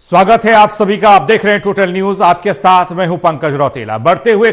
स्वागत है आप सभी का। आप देख रहे हैं टोटल न्यूज। आपके साथ मैं हूं पंकज रौतेला। बढ़ते हुए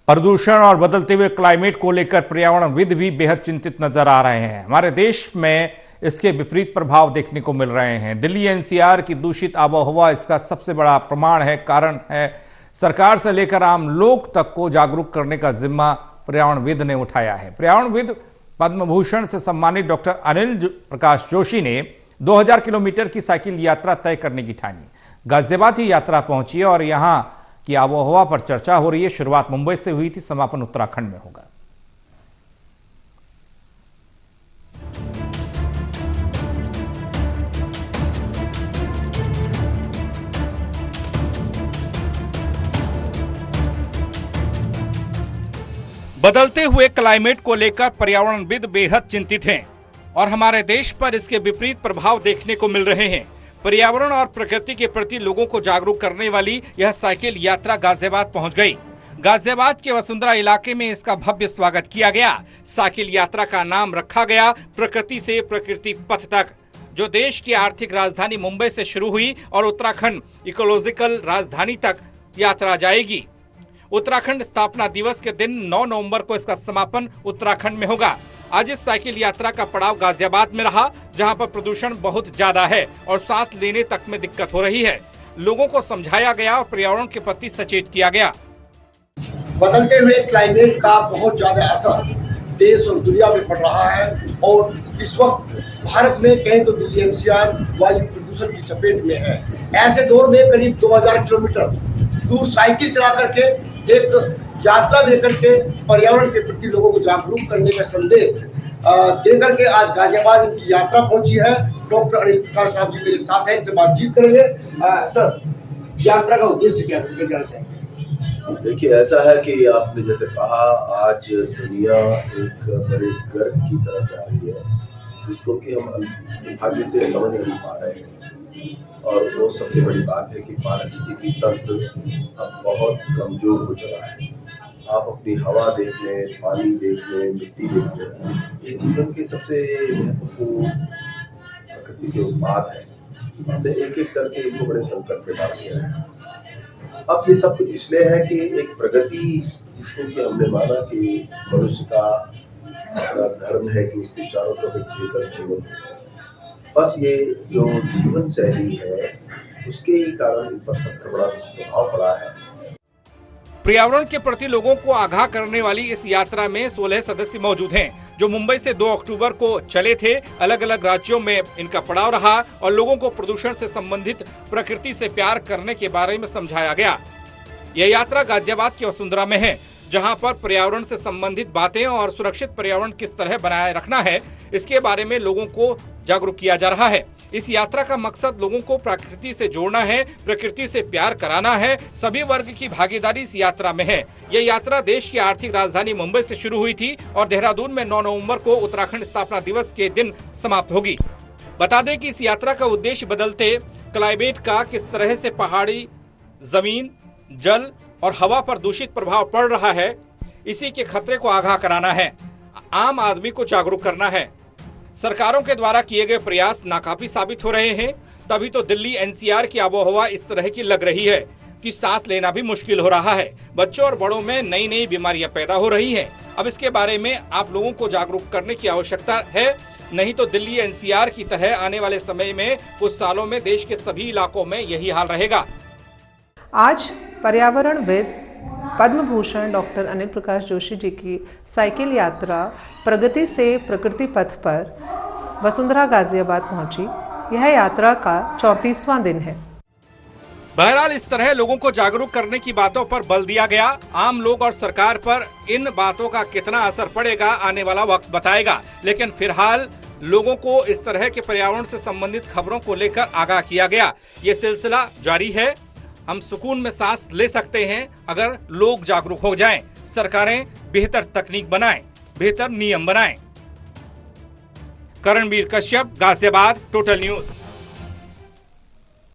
प्रदूषण और बदलते हुए क्लाइमेट को लेकर पर्यावरणविद भी बेहद चिंतित नजर आ रहे हैं। हमारे देश में इसके विपरीत प्रभाव देखने को मिल रहे हैं। दिल्ली एनसीआर की दूषित आबोहवा इसका सबसे बड़ा प्रमाण है, कारण है। सरकार से लेकर आम लोग तक को जागरूक करने का जिम्मा पर्यावरणविद ने उठाया है। पर्यावरणविद पद्म भूषण से सम्मानित डॉक्टर अनिल प्रकाश जोशी ने 2000 किलोमीटर की साइकिल यात्रा तय करने की ठानी। गाजियाबाद ही यात्रा पहुंची है और यहां की आबोहवा पर चर्चा हो रही है। शुरुआत मुंबई से हुई थी, समापन उत्तराखंड में होगा। बदलते हुए क्लाइमेट को लेकर पर्यावरणविद बेहद चिंतित हैं और हमारे देश पर इसके विपरीत प्रभाव देखने को मिल रहे हैं। पर्यावरण और प्रकृति के प्रति लोगों को जागरूक करने वाली यह साइकिल यात्रा गाजियाबाद पहुंच गई। गाजियाबाद के वसुंधरा इलाके में इसका भव्य स्वागत किया गया। साइकिल यात्रा का नाम रखा गया प्रकृति से प्रकृति पथ तक, जो देश की आर्थिक राजधानी मुंबई से शुरू हुई और उत्तराखंड इकोलॉजिकल राजधानी तक यात्रा जाएगी। उत्तराखंड स्थापना दिवस के दिन 9 नवंबर को इसका समापन उत्तराखंड में होगा। आज इस साइकिल यात्रा का पड़ाव गाजियाबाद में रहा, जहां पर प्रदूषण बहुत ज्यादा है और सांस लेने तक में दिक्कत हो रही है। लोगों को समझाया गया और पर्यावरण के प्रति सचेत किया गया। बदलते हुए क्लाइमेट का बहुत ज्यादा असर देश और दुनिया में पड़ रहा है और इस वक्त भारत में कहें तो दिल्ली एनसीआर वायु प्रदूषण की चपेट में है। ऐसे दौर में करीब 2000 किलोमीटर दूर साइकिल चला करके एक यात्रा देकर के पर्यावरण के प्रति लोगों को जागरूक करने का संदेश देकर के आज गाजियाबाद इनकी यात्रा पहुंची है। डॉक्टर अनिल प्रकाश साहब जी मेरे साथ हैं, इनसे बातचीत करेंगे। सर, यात्रा का उद्देश्य क्या है, जानना चाहेंगे? देखिए, ऐसा है कि आपने जैसे कहा, आज दुनिया एक बड़े गर्व की तरफ जा रही है, जिसको कि हम भाग्य से समझ नहीं पा रहे हैं। और वो सबसे बड़ी बात है कि पारिस्थितिकी तंत्र अब बहुत कमजोर हो चला है। आप अपनी हवा देख लें, पानी देख लें, मिट्टी देख लें, ये जीवन के सबसे महत्वपूर्ण प्रकृति के उत्पाद हैं। हमने एक एक करके इनको बड़े संकट में डाल दिया है। अब ये सब कुछ इसलिए है कि एक प्रगति, जिसको कि हमने माना कि मनुष्य का अपना धर्म है कि उसके चारों तरफ एक बेहतर जीवन है। बस ये जो जीवन शैली है, उसके कारण इन पर सबसे बड़ा प्रभाव पड़ा है। पर्यावरण के प्रति लोगों को आगाह करने वाली इस यात्रा में 16 सदस्य मौजूद हैं, जो मुंबई से 2 अक्टूबर को चले थे। अलग अलग राज्यों में इनका पड़ाव रहा और लोगों को प्रदूषण से संबंधित प्रकृति से प्यार करने के बारे में समझाया गया। यह यात्रा गाजियाबाद के वसुंधरा में है, जहां पर पर्यावरण से संबंधित बातें और सुरक्षित पर्यावरण किस तरह बनाए रखना है, इसके बारे में लोगों को जागरूक किया जा रहा है। इस यात्रा का मकसद लोगों को प्रकृति से जोड़ना है, प्रकृति से प्यार कराना है। सभी वर्ग की भागीदारी इस यात्रा में है। यह यात्रा देश की आर्थिक राजधानी मुंबई से शुरू हुई थी और देहरादून में 9 नवंबर को उत्तराखंड स्थापना दिवस के दिन समाप्त होगी। बता दें कि इस यात्रा का उद्देश्य बदलते क्लाइमेट का किस तरह से पहाड़ी, जमीन, जल और हवा पर दूषित प्रभाव पड़ रहा है, इसी के खतरे को आगाह कराना है, आम आदमी को जागरूक करना है। सरकारों के द्वारा किए गए प्रयास नाकाफी साबित हो रहे हैं, तभी तो दिल्ली एनसीआर की आबोहवा इस तरह की लग रही है कि सांस लेना भी मुश्किल हो रहा है। बच्चों और बड़ों में नई नई बीमारियां पैदा हो रही हैं। अब इसके बारे में आप लोगों को जागरूक करने की आवश्यकता है, नहीं तो दिल्ली एनसीआर की तरह आने वाले समय में कुछ सालों में देश के सभी इलाकों में यही हाल रहेगा। आज पर्यावरणविद पद्म भूषण डॉक्टर अनिल प्रकाश जोशी जी की साइकिल यात्रा प्रगति से प्रकृति पथ पर वसुंधरा गाजियाबाद पहुंची। यह यात्रा का 34वां दिन है। बहरहाल इस तरह लोगों को जागरूक करने की बातों पर बल दिया गया। आम लोग और सरकार पर इन बातों का कितना असर पड़ेगा, आने वाला वक्त बताएगा। लेकिन फिलहाल लोगों को इस तरह के पर्यावरण से संबंधित खबरों को लेकर आगाह किया गया। ये सिलसिला जारी है। हम सुकून में सांस ले सकते हैं अगर लोग जागरूक हो जाएं, सरकारें बेहतर तकनीक बनाएं, बेहतर नियम बनाएं। Karanveer Kashyap, Ghaziabad, total news.